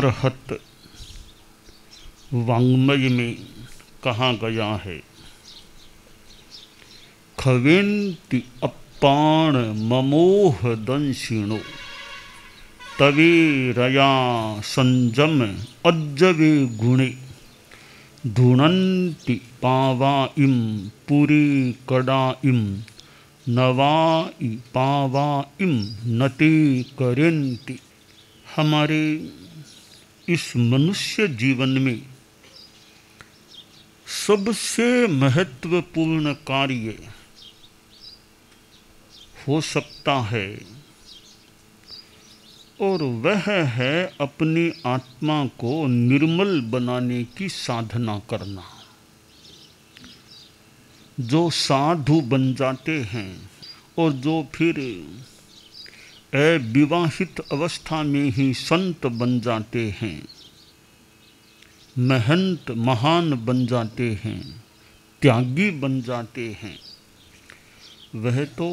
अरहत वाङ्मय में कहा गया है, खवेन्ति अप्पाण ममोह दंशिणो तवे रया संजम अज्जवे गुणे धुनन्ति पावा इम पुरी कड़ा इम नवाई पावा इम नते करेन्ति। हमारे इस मनुष्य जीवन में सबसे महत्वपूर्ण कार्य हो सकता है और वह है अपनी आत्मा को निर्मल बनाने की साधना करना। जो साधु बन जाते हैं और जो फिर अविवाहित अवस्था में ही संत बन जाते हैं, महंत महान बन जाते हैं, त्यागी बन जाते हैं, वह तो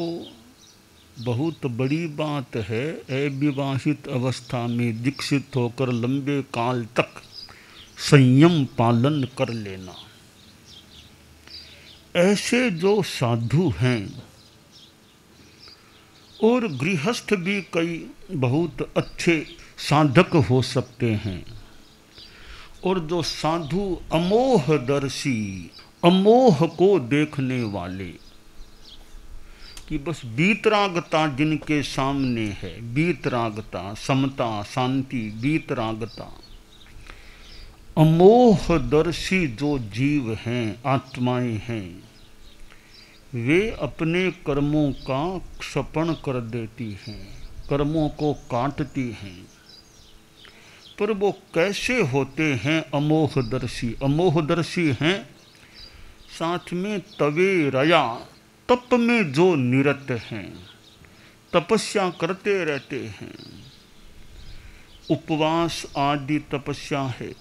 बहुत बड़ी बात है। अविवाहित अवस्था में दीक्षित होकर लंबे काल तक संयम पालन कर लेना। ऐसे जो साधु हैं और गृहस्थ भी कई बहुत अच्छे साधक हो सकते हैं, और जो साधु अमोहदर्शी, अमोह को देखने वाले, कि बस वीतरागता जिनके सामने है, वीतरागता, समता, शांति, वीतरागता, अमोहदर्शी जो जीव हैं, आत्माएं हैं, वे अपने कर्मों का क्षपण कर देती हैं, कर्मों को काटती हैं। पर वो कैसे होते हैं अमोहदर्शी? अमोहदर्शी हैं साथ में तवे रया, तप में जो निरत हैं, तपस्या करते रहते हैं। उपवास आदि तपस्या है,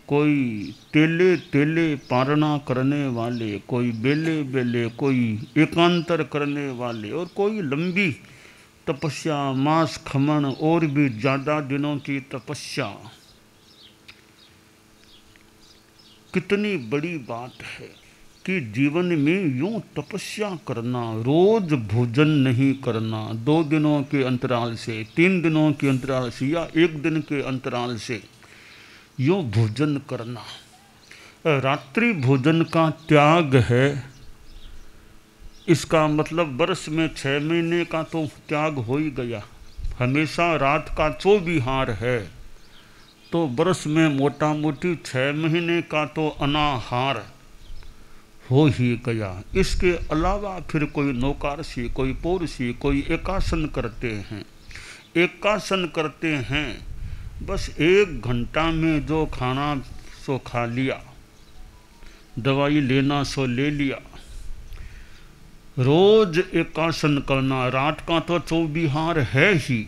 कोई तेले तेले पारणा करने वाले, कोई बेले बेले, कोई एकांतर करने वाले, और कोई लंबी तपस्या, मास खमन और भी ज़्यादा दिनों की तपस्या। कितनी बड़ी बात है कि जीवन में यूं तपस्या करना, रोज भोजन नहीं करना, 2 दिनों के अंतराल से, 3 दिनों के अंतराल से या 1 दिन के अंतराल से यूं भोजन करना। रात्रि भोजन का त्याग है, इसका मतलब वर्ष में 6 महीने का तो त्याग हो ही गया। हमेशा रात का चौविहार है तो वर्ष में मोटा मोटी 6 महीने का तो अनाहार हो ही गया। इसके अलावा फिर कोई नौकारसी, कोई पौरसी, कोई एकासन करते हैं। एकासन करते हैं, बस 1 घंटा में जो खाना सो खा लिया, दवाई लेना सो ले लिया। रोज एकासन करना, रात का तो चौविहार है ही,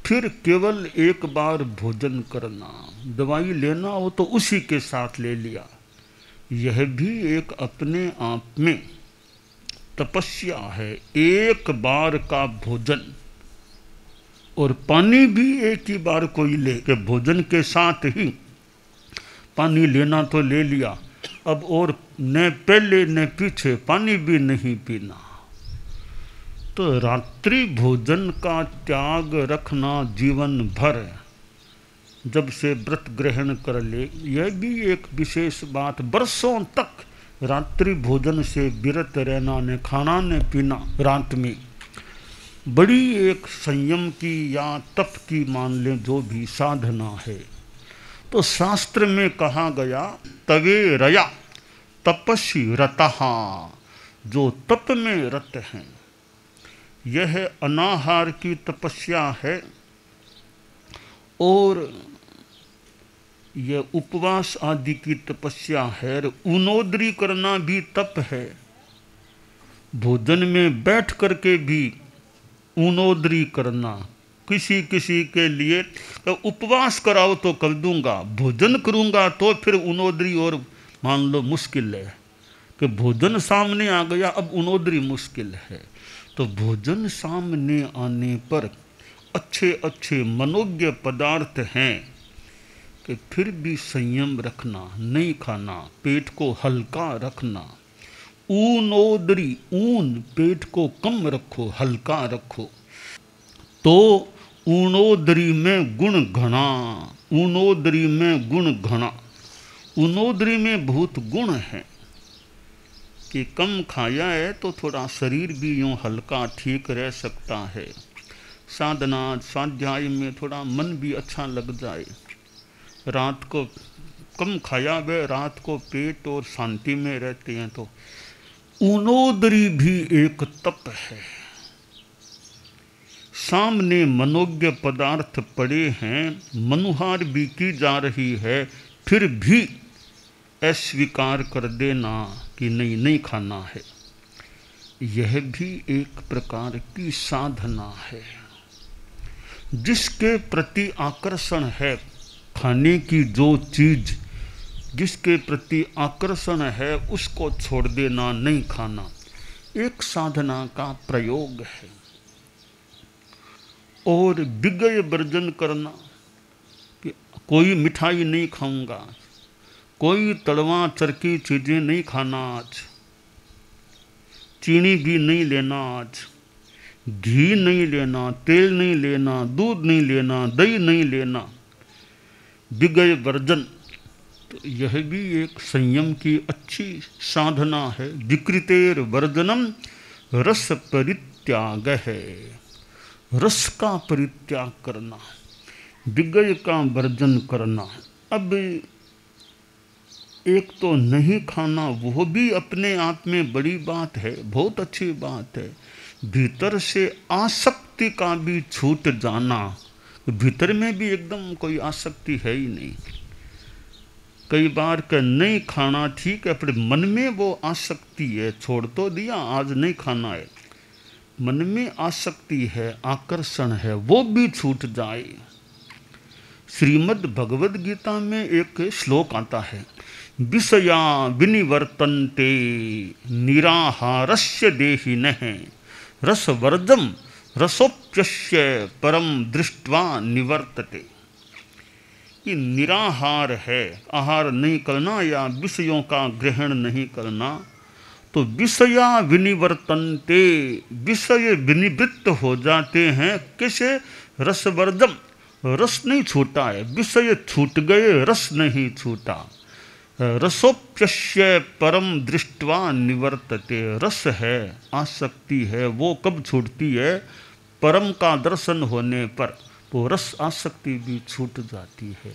फिर केवल 1 बार भोजन करना, दवाई लेना हो तो उसी के साथ ले लिया। यह भी एक अपने आप में तपस्या है। 1 बार का भोजन, और पानी भी 1 ही बार कोई ले के भोजन के साथ ही पानी लेना तो ले लिया, अब और न पहले न पीछे पानी भी नहीं पीना। तो रात्रि भोजन का त्याग रखना जीवन भर, जब से व्रत ग्रहण कर ले, यह भी एक विशेष बात। बरसों तक रात्रि भोजन से विरत रहना, न खाना न पीना रात में, बड़ी एक संयम की या तप की मान लें, जो भी साधना है। तो शास्त्र में कहा गया, तवे रया तपस्वी रतहा, जो तप में रत हैं। यह अनाहार की तपस्या है और यह उपवास आदि की तपस्या है। ऊनोदरी करना भी तप है। भोजन में बैठ करके भी ऊनोदरी करना, किसी किसी के लिए तो उपवास कराओ तो कर दूंगा, भोजन करूंगा तो फिर ऊनोदरी और मान लो मुश्किल है कि भोजन सामने आ गया, अब ऊनोदरी मुश्किल है। तो भोजन सामने आने पर अच्छे अच्छे मनोज्ञ पदार्थ हैं कि फिर भी संयम रखना, नहीं खाना, पेट को हल्का रखना। ऊनोदरी, ऊन पेट को कम रखो, हल्का रखो। तो ऊनोदरी में गुण घना, ऊनोदरी में गुण घना। ऊनोदरी में बहुत गुण है कि कम खाया है तो थोड़ा शरीर भी यूँ हल्का ठीक रह सकता है। साधना स्वाध्याय में थोड़ा मन भी अच्छा लग जाए। रात को कम खाया वे रात को पेट और शांति में रहते हैं। तो ऊनोदरी भी एक तप है। सामने मनोज्ञ पदार्थ पड़े हैं, मनुहार भी की जा रही है, फिर भी अस्वीकार कर देना कि नहीं नहीं खाना है, यह भी एक प्रकार की साधना है। जिसके प्रति आकर्षण है, खाने की जो चीज जिसके प्रति आकर्षण है उसको छोड़ देना, नहीं खाना, एक साधना का प्रयोग है। और विगय वर्जन करना कि कोई मिठाई नहीं खाऊंगा, कोई तड़वा चरकी चीज़ें नहीं खाना, आज चीनी भी नहीं लेना, आज घी नहीं लेना, तेल नहीं लेना, दूध नहीं लेना, दही नहीं लेना, विगय वर्जन। तो यह भी एक संयम की अच्छी साधना है। विकृतेर वर्जनम रस परित्याग है, रस का परित्याग करना, विगय का वर्जन करना। अब एक तो नहीं खाना, वो भी अपने आप में बड़ी बात है, बहुत अच्छी बात है। भीतर से आसक्ति का भी छूट जाना, भीतर में भी एकदम कोई आसक्ति है ही नहीं। कई बार का नहीं खाना ठीक है, पर मन में वो आसक्ति है, छोड़ तो दिया आज नहीं खाना है, मन में आसक्ति है, आकर्षण है, वो भी छूट जाए। श्रीमद् भगवद गीता में एक श्लोक आता है, विषया विनिवर्तन्ते निराहारस्य देहिनः रसवर्जम रसोप्यस्य परम दृष्ट्वा निवर्तते। कि निराहार है, आहार नहीं करना या विषयों का ग्रहण नहीं करना, तो विषया विनिवर्तन्ते, विषय विनिवृत्त हो जाते हैं। कैसे? रसवर्जम, रस नहीं छूटा है, विषय छूट गए, रस नहीं छूटा। रसोप्यस्य परम दृष्ट्वा निवर्तते, रस है, आसक्ति है, वो कब छूटती है? परम का दर्शन होने पर वो रस आसक्ति भी छूट जाती है।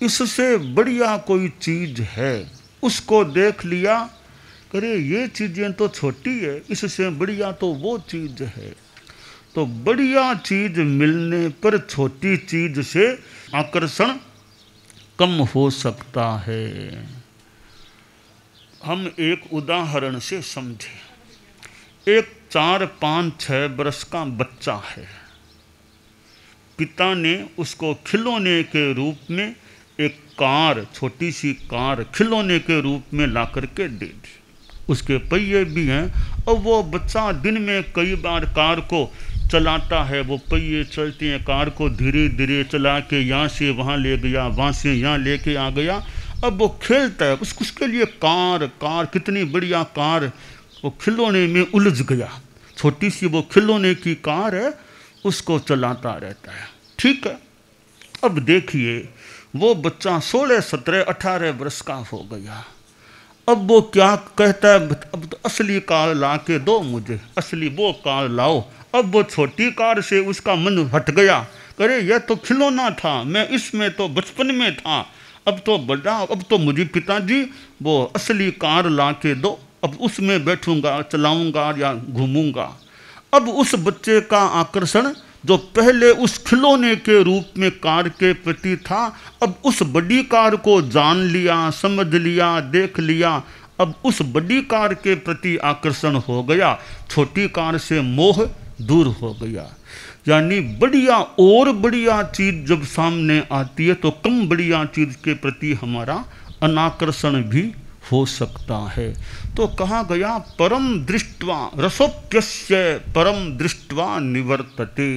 इससे बढ़िया कोई चीज है, उसको देख लिया, करे ये चीजें तो छोटी है, इससे बढ़िया तो वो चीज है। तो बढ़िया चीज मिलने पर छोटी चीज से आकर्षण कम हो सकता है। हम एक उदाहरण से समझें। एक 4, 5, 6 वर्ष का बच्चा है, पिता ने उसको खिलौने के रूप में एक कार, छोटी सी कार खिलौने के रूप में ला करके दे दी। उसके पहिए भी हैं, और वो बच्चा दिन में कई बार कार को चलाता है, वो पहिए चलते हैं, कार को धीरे धीरे चला के यहाँ से वहाँ ले गया, वहाँ से यहाँ लेके आ गया। अब वो खेलता है, उसके लिए कार कितनी बढ़िया कार, वो खिलौने में उलझ गया। छोटी सी वो खिलौने की कार है, उसको चलाता रहता है। ठीक है, अब देखिए वो बच्चा 16, 17, 18 वर्ष का हो गया। अब वो क्या कहता है, अब तो असली कार ला के दो मुझे, असली वो कार लाओ। अब वो छोटी कार से उसका मन हट गया, अरे यह तो खिलौना था, मैं इसमें तो बचपन में था, अब तो बड़ा, अब तो मुझे पिताजी वो असली कार ला के दो, अब उसमें बैठूंगा, चलाऊंगा या घूमूंगा। अब उस बच्चे का आकर्षण जो पहले उस खिलौने के रूप में कार के प्रति था, अब उस बड़ी कार को जान लिया, समझ लिया, देख लिया, अब उस बड़ी कार के प्रति आकर्षण हो गया, छोटी कार से मोह दूर हो गया। यानी बढ़िया और बढ़िया चीज जब सामने आती है तो कम बढ़िया चीज के प्रति हमारा अनाकर्षण भी हो सकता है। तो कहा गया परम दृष्ट्वा रसोप्यस्य परम दृष्ट्वा निवर्तते।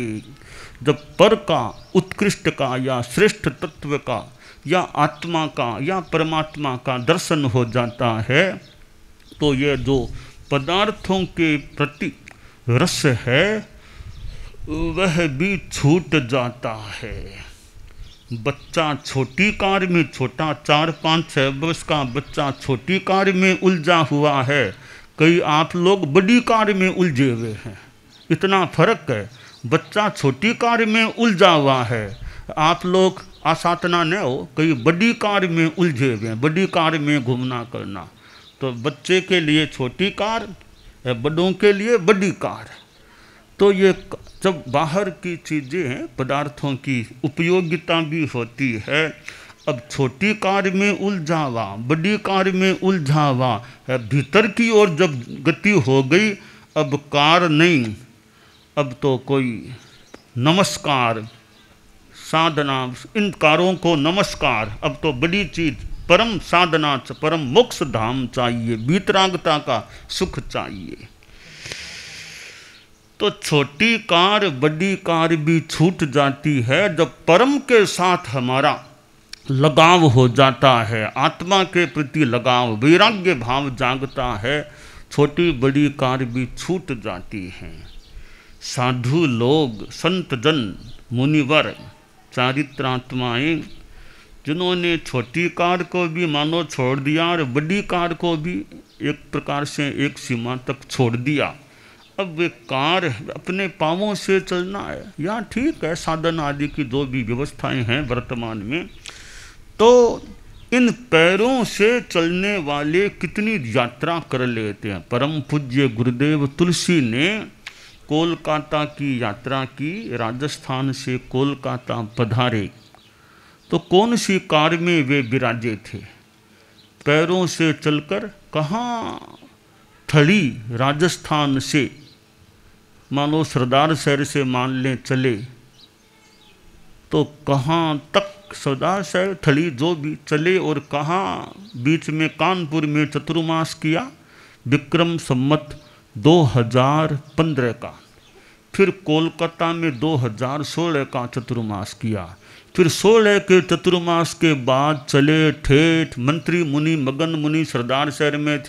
जब पर का, उत्कृष्ट का या श्रेष्ठ तत्व का या आत्मा का या परमात्मा का दर्शन हो जाता है तो ये जो पदार्थों के प्रति रस है वह भी छूट जाता है। बच्चा छोटी कार में, छोटा 4-5-6 वर्ष का बच्चा छोटी कार में उलझा हुआ है, कई आप लोग बड़ी कार में उलझे हुए हैं, इतना फर्क है। बच्चा छोटी कार में उलझा हुआ है, आप लोग आसातना न हो, कई बड़ी कार में उलझे हुए हैं, बड़ी कार में घूमना करना। तो बच्चे के लिए छोटी कार, बड़ों के लिए बड़ी कार। तो ये जब बाहर की चीज़ें हैं, पदार्थों की उपयोगिता भी होती है। अब छोटी कार में उलझा हुआ, बड़ी कार में उलझा हुआ, भीतर की ओर जब गति हो गई, अब कार नहीं, अब तो कोई नमस्कार, साधना, इन कारों को नमस्कार। अब तो बड़ी चीज़ परम साधना, परम मोक्ष धाम चाहिए, वीतरागता का सुख चाहिए। तो छोटी कार बड़ी कार भी छूट जाती है जब परम के साथ हमारा लगाव हो जाता है, आत्मा के प्रति लगाव, वैराग्य भाव जागता है, छोटी बड़ी कार भी छूट जाती हैं। साधु लोग, संत जन, मुनिवर, चारित्रात्माएं जिन्होंने छोटी कार को भी मानो छोड़ दिया और बड़ी कार को भी एक प्रकार से एक सीमा तक छोड़ दिया, अब वे कार अपने पाँवों से चलना है या ठीक है, साधन आदि की जो भी व्यवस्थाएं हैं वर्तमान में, तो इन पैरों से चलने वाले कितनी यात्रा कर लेते हैं। परम पूज्य गुरुदेव तुलसी ने कोलकाता की यात्रा की, राजस्थान से कोलकाता पधारे तो कौन सी कार में वे विराजे थे? पैरों से चलकर कहाँ, थड़ी राजस्थान से मानो सरदार शहर से मान लें चले तो कहाँ तक सरदार शहर, थड़ी जो भी चले, और कहाँ बीच में कानपुर में चतुर्मास किया, विक्रम संवत 2015 का, फिर कोलकाता में 2016 का चतुर्मास किया, फिर 16 के चतुर्मास के बाद चले ठेठ मंत्री मुनि मगन मुनि सरदार शहर में,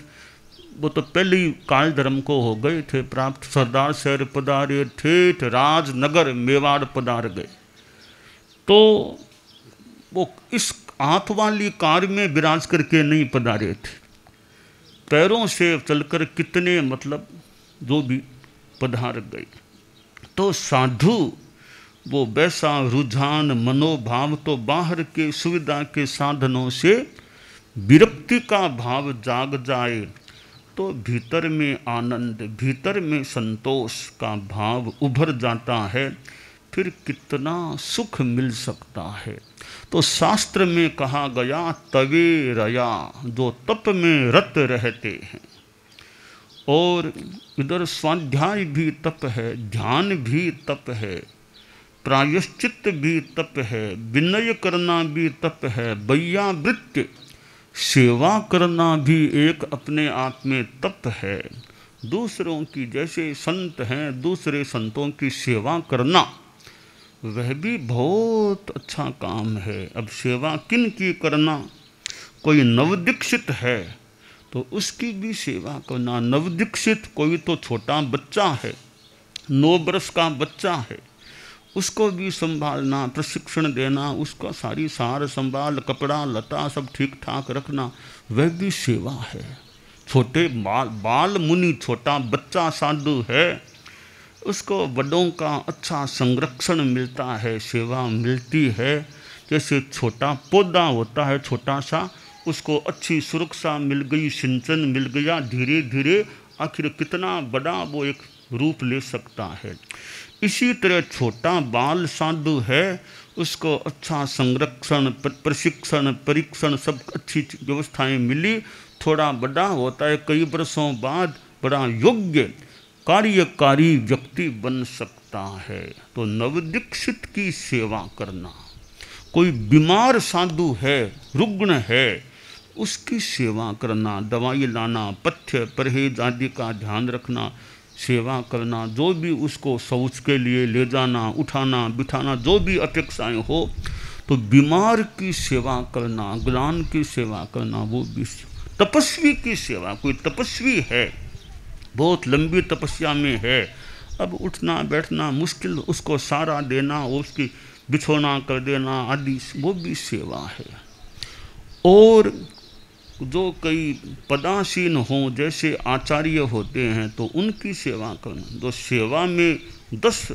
वो तो पहले ही काल धर्म को हो गए थे प्राप्त, सरदार शहर पधारे, ठेठ राजनगर मेवाड़ पधार गए। तो वो इस हाथ वाली कार में विराज करके नहीं पधारे थे, पैरों से चलकर कितने मतलब जो भी पधार गए। तो साधु वो वैसा रुझान मनोभाव, तो बाहर के सुविधा के साधनों से विरक्ति का भाव जाग जाए तो भीतर में आनंद, भीतर में संतोष का भाव उभर जाता है, फिर कितना सुख मिल सकता है। तो शास्त्र में कहा गया तवे रया, जो तप में रत रहते हैं, और इधर स्वाध्याय भी तप है, ध्यान भी तप है, प्रायश्चित भी तप है, विनय करना भी तप है, वैयावृत्य सेवा करना भी एक अपने आप में तप है। दूसरों की, जैसे संत हैं, दूसरे संतों की सेवा करना वह भी बहुत अच्छा काम है। अब सेवा किन की करना, कोई नवदीक्षित है तो उसकी भी सेवा करना। नवदीक्षित कोई तो छोटा बच्चा है, 9 वर्ष का बच्चा है, उसको भी संभालना, प्रशिक्षण देना, उसका सारी सार संभाल, कपड़ा लता सब ठीक ठाक रखना, वह भी सेवा है। छोटे बाल मुनि, छोटा बच्चा साधु है, उसको बड़ों का अच्छा संरक्षण मिलता है, सेवा मिलती है। जैसे छोटा पौधा होता है छोटा सा, उसको अच्छी सुरक्षा मिल गई, सिंचन मिल गया, धीरे धीरे आखिर कितना बड़ा वो एक रूप ले सकता है। इसी तरह छोटा बाल साधु है, उसको अच्छा संरक्षण, प्रशिक्षण, परीक्षण सब अच्छी व्यवस्थाएं मिली, थोड़ा बड़ा होता है, कई वर्षों बाद बड़ा योग्य कार्यकारी व्यक्ति बन सकता है। तो नवदीक्षित की सेवा करना, कोई बीमार साधु है, रुग्ण है, उसकी सेवा करना, दवाई लाना, पथ्य परहेज आदि का ध्यान रखना, सेवा करना, जो भी उसको शौच के लिए ले जाना, उठाना, बिठाना, जो भी अपेक्षाएं हो, तो बीमार की सेवा करना, ग्लान की सेवा करना, वो भी तपस्वी की सेवा। कोई तपस्वी है, बहुत लंबी तपस्या में है, अब उठना बैठना मुश्किल, उसको सहारा देना, उसकी बिछोना कर देना आदि, वो भी सेवा है। और जो कई पदासीन हों, जैसे आचार्य होते हैं, तो उनकी सेवा करना। जो सेवा में 10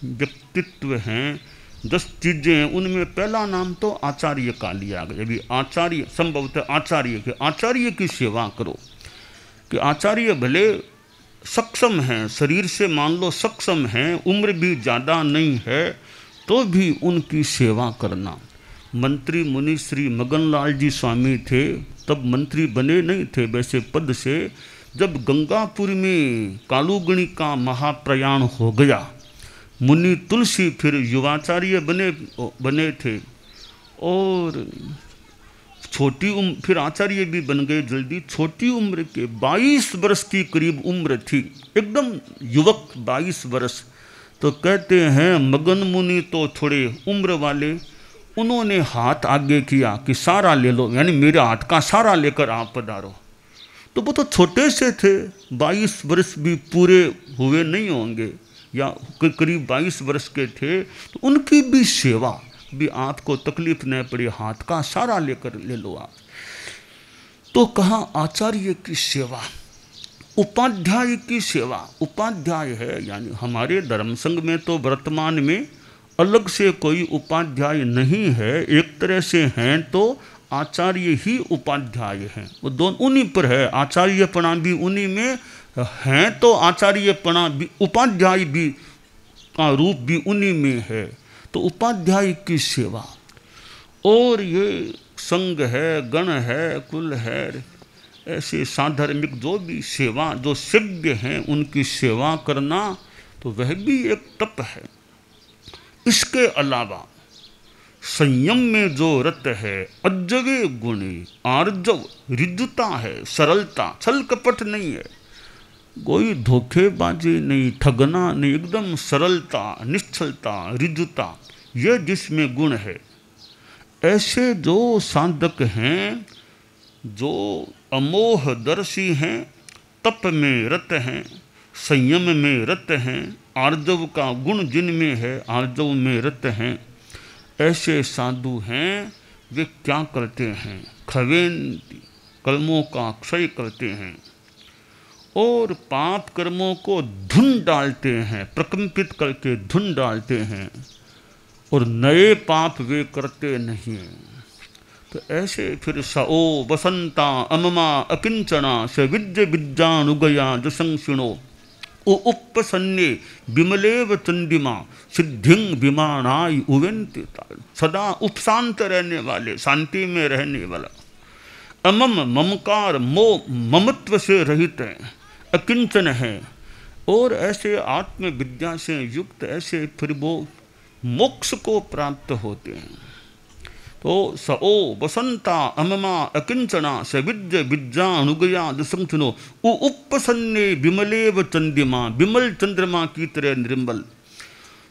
व्यक्तित्व हैं, 10 चीज़ें हैं, उनमें पहला नाम तो आचार्य का लिया गया। अभी आचार्य संभवतः आचार्य की सेवा करो, कि आचार्य भले सक्षम हैं, शरीर से मान लो सक्षम हैं, उम्र भी ज़्यादा नहीं है, तो भी उनकी सेवा करना। मंत्री मुनि श्री मगनलाल जी स्वामी थे, तब मंत्री बने नहीं थे वैसे पद से। जब गंगापुर में कालूगणी का महाप्रयाण हो गया, मुनि तुलसी फिर युवाचार्य बने थे, और छोटी उम्र फिर आचार्य भी बन गए जल्दी। छोटी उम्र के 22 वर्ष की करीब उम्र थी, एकदम युवक 22 वर्ष। तो कहते हैं मगन मुनि तो थोड़े उम्र वाले, उन्होंने हाथ आगे किया कि सारा ले लो, यानी मेरे हाथ का सारा लेकर आप पधारो। तो वो तो छोटे से थे, 22 वर्ष भी पूरे हुए नहीं होंगे, या करीब 22 वर्ष के थे, तो उनकी भी सेवा भी, आपको तकलीफ न पड़े, हाथ का सारा लेकर ले लो आप। तो कहा आचार्य की सेवा, उपाध्याय की सेवा। उपाध्याय है यानी हमारे धर्म संघ में तो वर्तमान में अलग से कोई उपाध्याय नहीं है, एक तरह से हैं तो आचार्य ही उपाध्याय हैं, वो दोनों उन्हीं पर है। आचार्यपणा भी उन्हीं में हैं, तो आचार्यपणा भी, उपाध्याय भी का रूप भी उन्हीं में है। तो उपाध्याय की सेवा, और ये संघ है, गण है, कुल है, ऐसे साधर्मिक जो भी सेवा, जो सिद्ध हैं उनकी सेवा करना, तो वह भी एक तप है। इसके अलावा संयम में जो रत है, अज्जवे गुणी, आर्जव, रिजुता है, सरलता, छल कपट नहीं है, कोई धोखेबाजी नहीं, ठगना नहीं, एकदम सरलता, निश्चलता, रिजुता, ये जिसमें गुण है। ऐसे जो साधक हैं, जो अमोहदर्शी हैं, तप में रत हैं, संयम में रत हैं, आर्जव का गुण जिनमें है, आर्जव में रत हैं, ऐसे साधु हैं। वे क्या करते हैं? खवेन कर्मों का क्षय करते हैं और पाप कर्मों को धुन डालते हैं, प्रकंपित करके धुन डालते हैं, और नए पाप वे करते नहीं। तो ऐसे फिर सओ वसंता अममा अकिंचना स विद्य विद्यानुगया जसंसिणो ओ उपसन्ने विमलेव चंडिमा सिद्धिंग विमानाय उवेंति। सदा उपशांत रहने वाले, शांति में रहने वाला, अमम ममकार मोह ममत्व से रहित है, अकिंचन है, और ऐसे आत्म विद्या से युक्त, ऐसे फिर वो मोक्ष को प्राप्त होते हैं। तो सओ वसंता अममा अकिंचना स विद्य विद्या अनुगया दसंसनो उ उपसन्ने विमलेव चंद्रमा, विमल चंद्रमा की तरह निर्मल,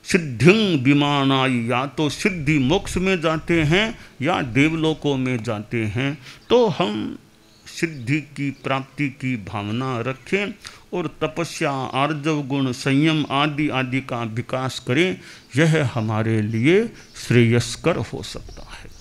सिद्धिंग विमानाई, या तो सिद्धि मोक्ष में जाते हैं या देवलोकों में जाते हैं। तो हम सिद्धि की प्राप्ति की भावना रखें और तपस्या, आर्जव गुण, संयम आदि आदि का विकास करें, यह हमारे लिए श्रेयस्कर हो सकता है।